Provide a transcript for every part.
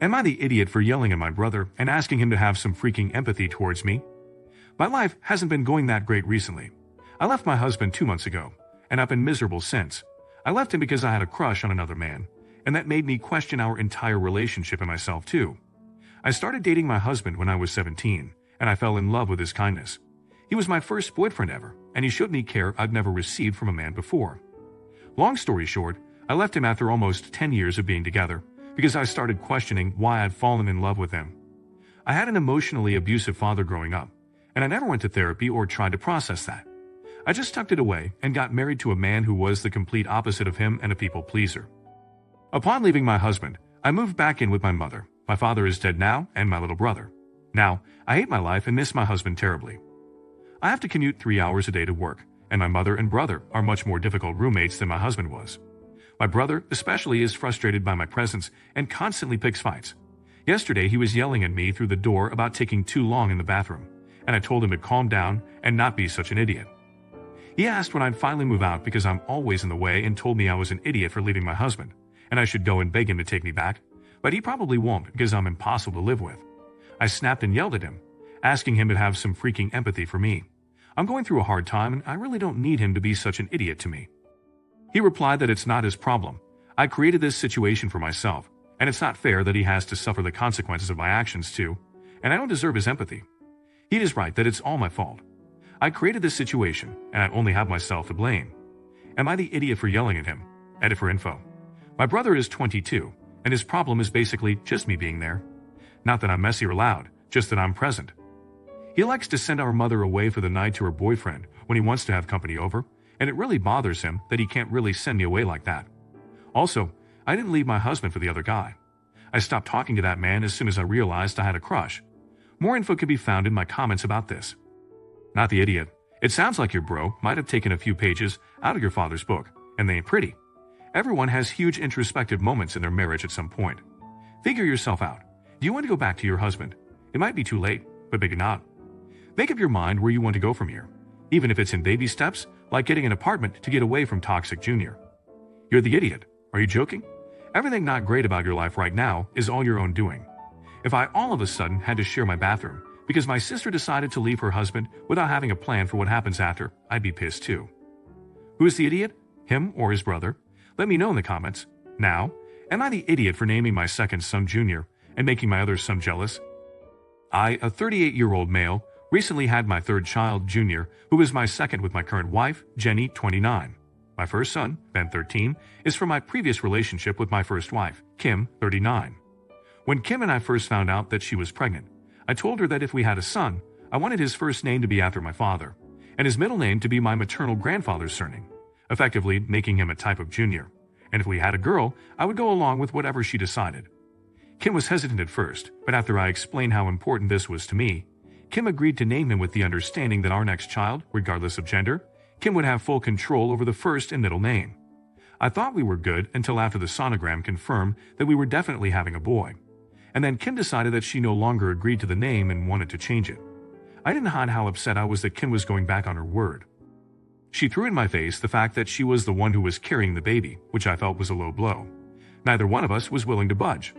Am I the idiot for yelling at my brother and asking him to have some freaking empathy towards me? My life hasn't been going that great recently. I left my husband 2 months ago, and I've been miserable since. I left him because I had a crush on another man, and that made me question our entire relationship and myself too. I started dating my husband when I was 17, and I fell in love with his kindness. He was my first boyfriend ever, and he showed me care I'd never received from a man before. Long story short, I left him after almost 10 years of being together because I started questioning why I'd fallen in love with him. I had an emotionally abusive father growing up, and I never went to therapy or tried to process that. I just tucked it away and got married to a man who was the complete opposite of him and a people pleaser. Upon leaving my husband, I moved back in with my mother. My father is dead now, and my little brother. Now, I hate my life and miss my husband terribly. I have to commute 3 hours a day to work, and my mother and brother are much more difficult roommates than my husband was. My brother, especially, is frustrated by my presence and constantly picks fights. Yesterday, he was yelling at me through the door about taking too long in the bathroom, and I told him to calm down and not be such an idiot. He asked when I'd finally move out because I'm always in the way and told me I was an idiot for leaving my husband, and I should go and beg him to take me back, but he probably won't because I'm impossible to live with. I snapped and yelled at him, asking him to have some freaking empathy for me. I'm going through a hard time and I really don't need him to be such an idiot to me. He replied that it's not his problem. I created this situation for myself, and it's not fair that he has to suffer the consequences of my actions too, and I don't deserve his empathy. He is right that it's all my fault. I created this situation, and I only have myself to blame. Am I the idiot for yelling at him? Edit for info. My brother is 22, and his problem is basically just me being there. Not that I'm messy or loud, just that I'm present. He likes to send our mother away for the night to her boyfriend when he wants to have company over, and it really bothers him that he can't really send me away like that. Also, I didn't leave my husband for the other guy. I stopped talking to that man as soon as I realized I had a crush. More info can be found in my comments about this. Not the idiot. It sounds like your bro might have taken a few pages out of your father's book, and they ain't pretty. Everyone has huge introspective moments in their marriage at some point. Figure yourself out. Do you want to go back to your husband? It might be too late, but maybe not. Make up your mind where you want to go from here, even if it's in baby steps, like getting an apartment to get away from Toxic Junior. You're the idiot. Are you joking? Everything not great about your life right now is all your own doing. If I all of a sudden had to share my bathroom because my sister decided to leave her husband without having a plan for what happens after, I'd be pissed too. Who's the idiot? Him or his brother? Let me know in the comments. Now, am I the idiot for naming my second son Junior and making my other son jealous? I, a 38-year-old male, recently had my third child, Junior, who is my second with my current wife, Jenny, 29. My first son, Ben, 13, is from my previous relationship with my first wife, Kim, 39. When Kim and I first found out that she was pregnant, I told her that if we had a son, I wanted his first name to be after my father, and his middle name to be my maternal grandfather's surname, effectively making him a type of Junior. And if we had a girl, I would go along with whatever she decided. Kim was hesitant at first, but after I explained how important this was to me, Kim agreed to name him with the understanding that our next child, regardless of gender, Kim would have full control over the first and middle name. I thought we were good until after the sonogram confirmed that we were definitely having a boy. And then Kim decided that she no longer agreed to the name and wanted to change it. I didn't hide how upset I was that Kim was going back on her word. She threw in my face the fact that she was the one who was carrying the baby, which I felt was a low blow. Neither one of us was willing to budge.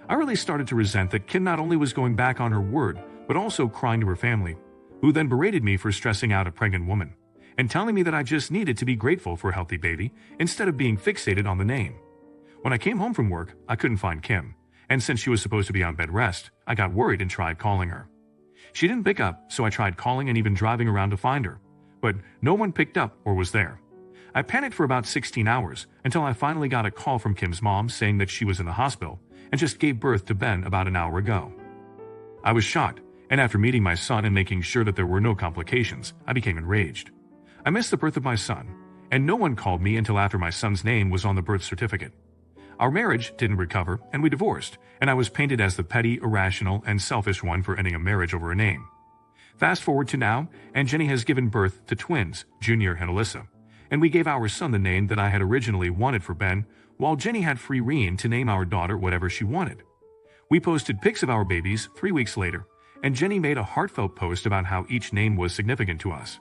I really started to resent that Kim not only was going back on her word, but also crying to her family, who then berated me for stressing out a pregnant woman, and telling me that I just needed to be grateful for a healthy baby instead of being fixated on the name. When I came home from work, I couldn't find Kim, and since she was supposed to be on bed rest, I got worried and tried calling her. She didn't pick up, so I tried calling and even driving around to find her, but no one picked up or was there. I panicked for about 16 hours until I finally got a call from Kim's mom saying that she was in the hospital and just gave birth to Ben about an hour ago. I was shocked, and after meeting my son and making sure that there were no complications, I became enraged. I missed the birth of my son, and no one called me until after my son's name was on the birth certificate. Our marriage didn't recover, and we divorced, and I was painted as the petty, irrational, and selfish one for ending a marriage over a name. Fast forward to now, and Jenny has given birth to twins, Junior and Alyssa, and we gave our son the name that I had originally wanted for Ben, while Jenny had free rein to name our daughter whatever she wanted. We posted pics of our babies 3 weeks later, and Jenny made a heartfelt post about how each name was significant to us.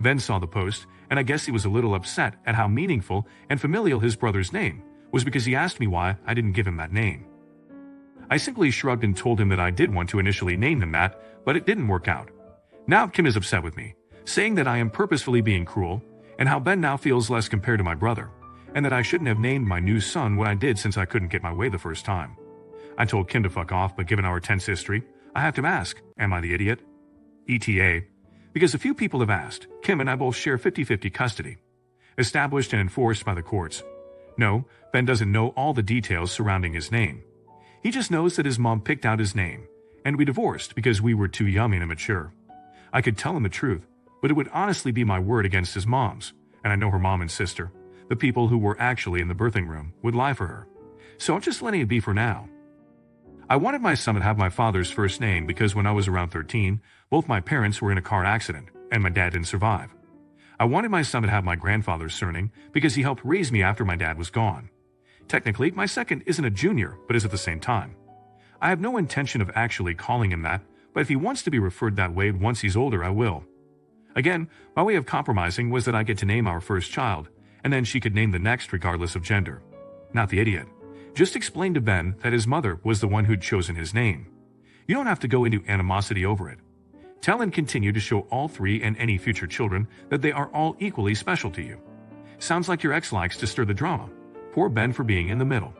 Ben saw the post, and I guess he was a little upset at how meaningful and familial his brother's name was because he asked me why I didn't give him that name. I simply shrugged and told him that I did want to initially name him that, but it didn't work out. Now Kim is upset with me, saying that I am purposefully being cruel, and how Ben now feels less compared to my brother, and that I shouldn't have named my new son what I did since I couldn't get my way the first time. I told Kim to fuck off, but given our tense history, I have to ask, am I the idiot? ETA. Because a few people have asked, Kim and I both share 50-50 custody. Established and enforced by the courts. No, Ben doesn't know all the details surrounding his name. He just knows that his mom picked out his name, and we divorced because we were too young and immature. I could tell him the truth, but it would honestly be my word against his mom's, and I know her mom and sister, the people who were actually in the birthing room, would lie for her. So I'm just letting it be for now. I wanted my son to have my father's first name because when I was around 13, both my parents were in a car accident, and my dad didn't survive. I wanted my son to have my grandfather's surname because he helped raise me after my dad was gone. Technically, my second isn't a junior, but is at the same time. I have no intention of actually calling him that, but if he wants to be referred that way once he's older, I will. Again, my way of compromising was that I get to name our first child, and then she could name the next regardless of gender. Not the idiot. Just explain to Ben that his mother was the one who'd chosen his name. You don't have to go into animosity over it. Tell and continue to show all three and any future children that they are all equally special to you. Sounds like your ex likes to stir the drama. Poor Ben for being in the middle.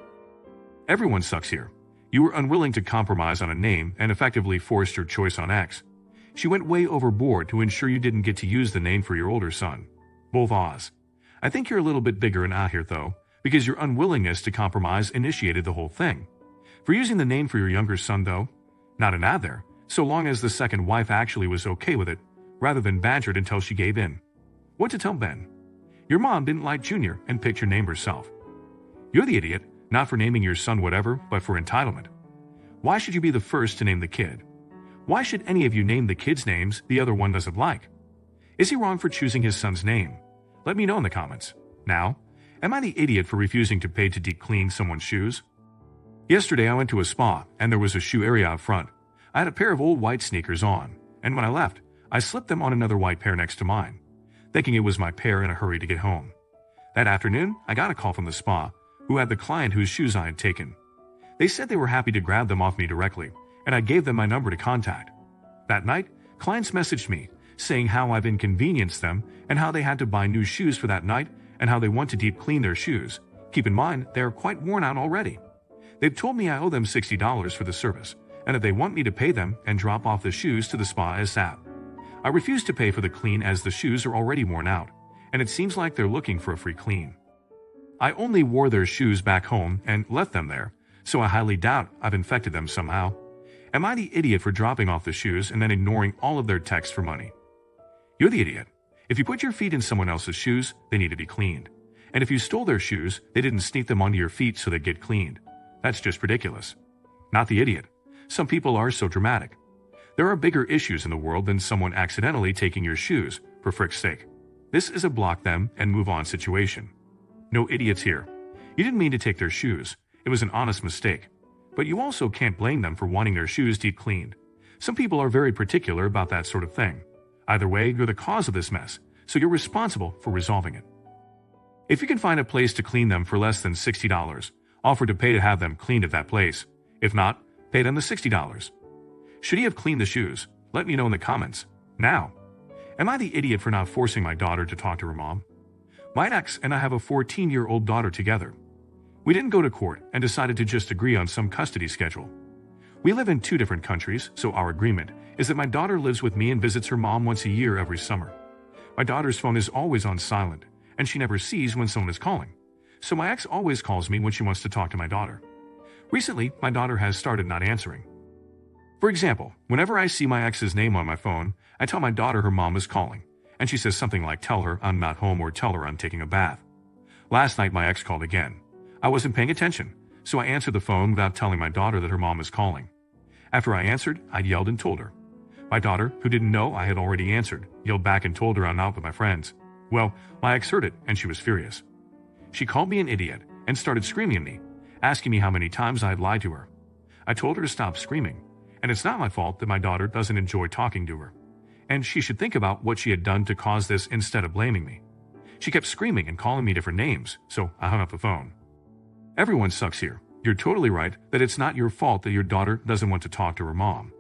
Everyone sucks here. You were unwilling to compromise on a name and effectively forced your choice on X. She went way overboard to ensure you didn't get to use the name for your older son. Both Oz. I think you're a little bit bigger and out here though, because your unwillingness to compromise initiated the whole thing. For using the name for your younger son though, not an ad there, so long as the second wife actually was okay with it, rather than badgered until she gave in. What to tell Ben? Your mom didn't like Junior and picked your name herself. You're the idiot, not for naming your son whatever, but for entitlement. Why should you be the first to name the kid? Why should any of you name the kids' names the other one doesn't like? Is he wrong for choosing his son's name? Let me know in the comments. Now, am I the idiot for refusing to pay to deep clean someone's shoes? Yesterday I went to a spa, and there was a shoe area out front. I had a pair of old white sneakers on, and when I left, I slipped them on another white pair next to mine, thinking it was my pair in a hurry to get home. That afternoon, I got a call from the spa, who had the client whose shoes I had taken. They said they were happy to grab them off me directly, and I gave them my number to contact. That night, clients messaged me, saying how I've inconvenienced them and how they had to buy new shoes for that night and how they want to deep clean their shoes. Keep in mind, they are quite worn out already. They've told me I owe them $60 for the service, and that they want me to pay them and drop off the shoes to the spa as SAP. I refuse to pay for the clean as the shoes are already worn out, and it seems like they're looking for a free clean. I only wore their shoes back home and left them there, so I highly doubt I've infected them somehow. Am I the idiot for dropping off the shoes and then ignoring all of their texts for money? You're the idiot. If you put your feet in someone else's shoes, they need to be cleaned. And if you stole their shoes, they didn't sneak them onto your feet so they get cleaned. That's just ridiculous. Not the idiot. Some people are so dramatic. There are bigger issues in the world than someone accidentally taking your shoes, for frick's sake. This is a block them and move on situation. No idiots here. You didn't mean to take their shoes. It was an honest mistake. But you also can't blame them for wanting their shoes deep cleaned. Some people are very particular about that sort of thing. Either way, you're the cause of this mess, so you're responsible for resolving it. If you can find a place to clean them for less than $60, offer to pay to have them cleaned at that place. If not, pay them the $60. Should he have cleaned the shoes? Let me know in the comments. Now, am I the idiot for not forcing my daughter to talk to her mom? My ex and I have a 14-year-old daughter together. We didn't go to court and decided to just agree on some custody schedule. We live in 2 different countries, so our agreement is that my daughter lives with me and visits her mom once a year every summer. My daughter's phone is always on silent, and she never sees when someone is calling. So my ex always calls me when she wants to talk to my daughter. Recently, my daughter has started not answering. For example, whenever I see my ex's name on my phone, I tell my daughter her mom is calling, and she says something like tell her I'm not home or tell her I'm taking a bath. Last night my ex called again. I wasn't paying attention, so I answered the phone without telling my daughter that her mom is calling. After I answered, I yelled and told her. My daughter, who didn't know I had already answered, yelled back and told her I'm out with my friends. Well, my ex heard it, and she was furious. She called me an idiot and started screaming at me, asking me how many times I had lied to her. I told her to stop screaming, and it's not my fault that my daughter doesn't enjoy talking to her, and she should think about what she had done to cause this instead of blaming me. She kept screaming and calling me different names, so I hung up the phone. Everyone sucks here. You're totally right that it's not your fault that your daughter doesn't want to talk to her mom.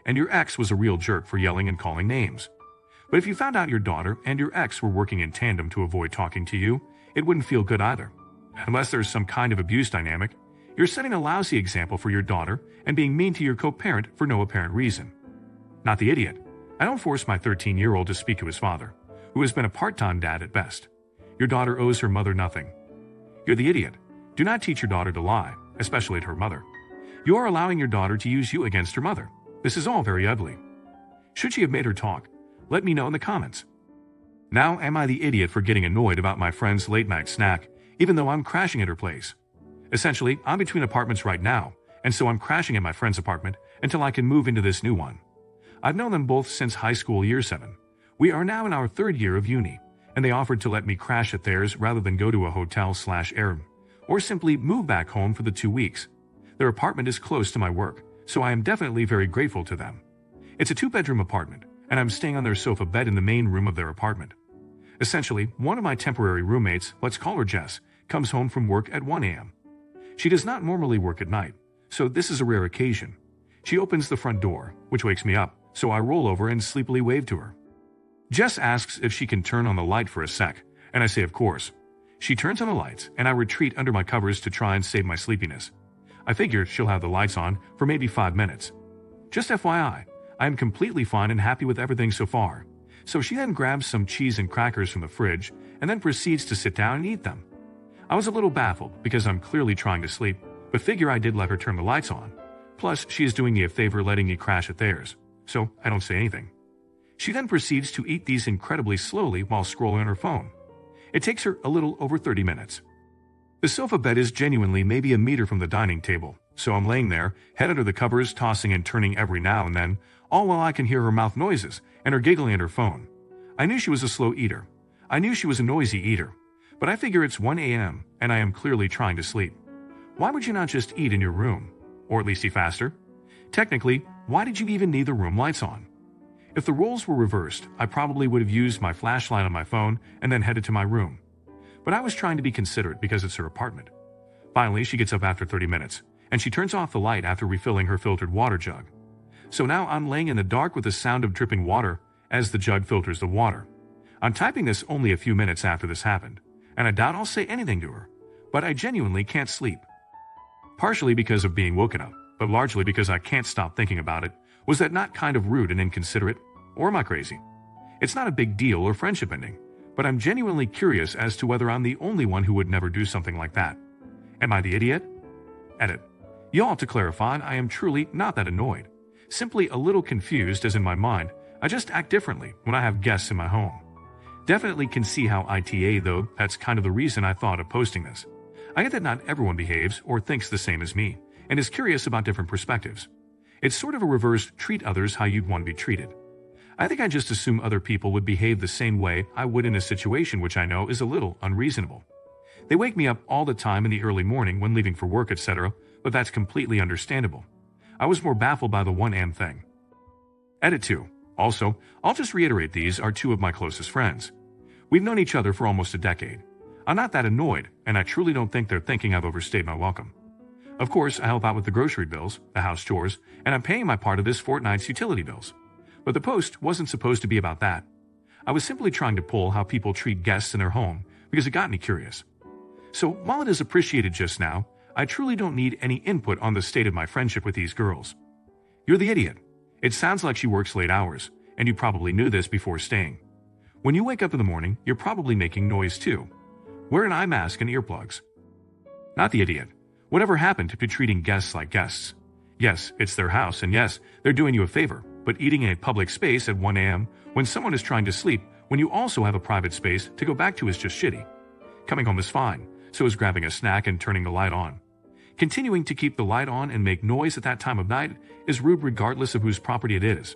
And your ex was a real jerk for yelling and calling names. But if you found out your daughter and your ex were working in tandem to avoid talking to you, it wouldn't feel good either. Unless there's some kind of abuse dynamic, you're setting a lousy example for your daughter and being mean to your co-parent for no apparent reason. Not the idiot. I don't force my 13-year-old to speak to his father, who has been a part-time dad at best. Your daughter owes her mother nothing. You're the idiot. Do not teach your daughter to lie, especially to her mother. You are allowing your daughter to use you against her mother. This is all very ugly. Should she have made her talk? Let me know in the comments. Now, am I the idiot for getting annoyed about my friend's late-night snack, even though I'm crashing at her place? Essentially, I'm between apartments right now, and so I'm crashing at my friend's apartment until I can move into this new one. I've known them both since high school year 7. We are now in our 3rd year of uni, and they offered to let me crash at theirs rather than go to a hotel/Airbnb, or simply move back home for the 2 weeks. Their apartment is close to my work, so I am definitely very grateful to them. It's a 2-bedroom apartment, and I'm staying on their sofa bed in the main room of their apartment. Essentially, one of my temporary roommates, let's call her Jess, comes home from work at 1 a.m. She does not normally work at night, so this is a rare occasion. She opens the front door, which wakes me up, so I roll over and sleepily wave to her. Jess asks if she can turn on the light for a sec, and I say of course. She turns on the lights, and I retreat under my covers to try and save my sleepiness. I figure she'll have the lights on for maybe 5 minutes. Just FYI, I am completely fine and happy with everything so far. So she then grabs some cheese and crackers from the fridge and then proceeds to sit down and eat them. I was a little baffled because I'm clearly trying to sleep, but figure I did let her turn the lights on. Plus, she is doing me a favor letting me crash at theirs, so I don't say anything. She then proceeds to eat these incredibly slowly while scrolling on her phone. It takes her a little over 30 minutes. The sofa bed is genuinely maybe a meter from the dining table, so I'm laying there, head under the covers, tossing and turning every now and then, all while I can hear her mouth noises and her giggling at her phone. I knew she was a slow eater. I knew she was a noisy eater. But I figure it's 1 a.m. and I am clearly trying to sleep. Why would you not just eat in your room? Or at least eat faster? Technically, why did you even need the room lights on? If the roles were reversed, I probably would have used my flashlight on my phone and then headed to my room. But I was trying to be considerate because it's her apartment. Finally, she gets up after 30 minutes, and she turns off the light after refilling her filtered water jug. So now I'm laying in the dark with the sound of dripping water as the jug filters the water. I'm typing this only a few minutes after this happened, and I doubt I'll say anything to her, but I genuinely can't sleep. Partially because of being woken up, but largely because I can't stop thinking about it. Was that not kind of rude and inconsiderate? Or am I crazy? It's not a big deal or friendship ending, but I'm genuinely curious as to whether I'm the only one who would never do something like that. Am I the idiot? Edit. Y'all, to clarify, I am truly not that annoyed. Simply a little confused, as in my mind, I just act differently when I have guests in my home. Definitely can see how ITA, though. That's kind of the reason I thought of posting this. I get that not everyone behaves or thinks the same as me, and is curious about different perspectives. It's sort of a reversed treat others how you'd want to be treated. I think I just assume other people would behave the same way I would in a situation which I know is a little unreasonable. They wake me up all the time in the early morning when leaving for work, etc., but that's completely understandable. I was more baffled by the 1 a.m. thing. Edit 2. Also, I'll just reiterate these are 2 of my closest friends. We've known each other for almost a decade. I'm not that annoyed, and I truly don't think they're thinking I've overstayed my welcome. Of course, I help out with the grocery bills, the house chores, and I'm paying my part of this fortnight's utility bills. But the post wasn't supposed to be about that. I was simply trying to pull how people treat guests in their home because it got me curious. So while it is appreciated just now, I truly don't need any input on the state of my friendship with these girls. You're the idiot. It sounds like she works late hours, and you probably knew this before staying. When you wake up in the morning, you're probably making noise too. Wear an eye mask and earplugs. Not the idiot. Whatever happened to treating guests like guests? Yes, it's their house, and yes, they're doing you a favor, but eating in a public space at 1 a.m. when someone is trying to sleep when you also have a private space to go back to is just shitty. Coming home is fine, so is grabbing a snack and turning the light on. Continuing to keep the light on and make noise at that time of night is rude regardless of whose property it is.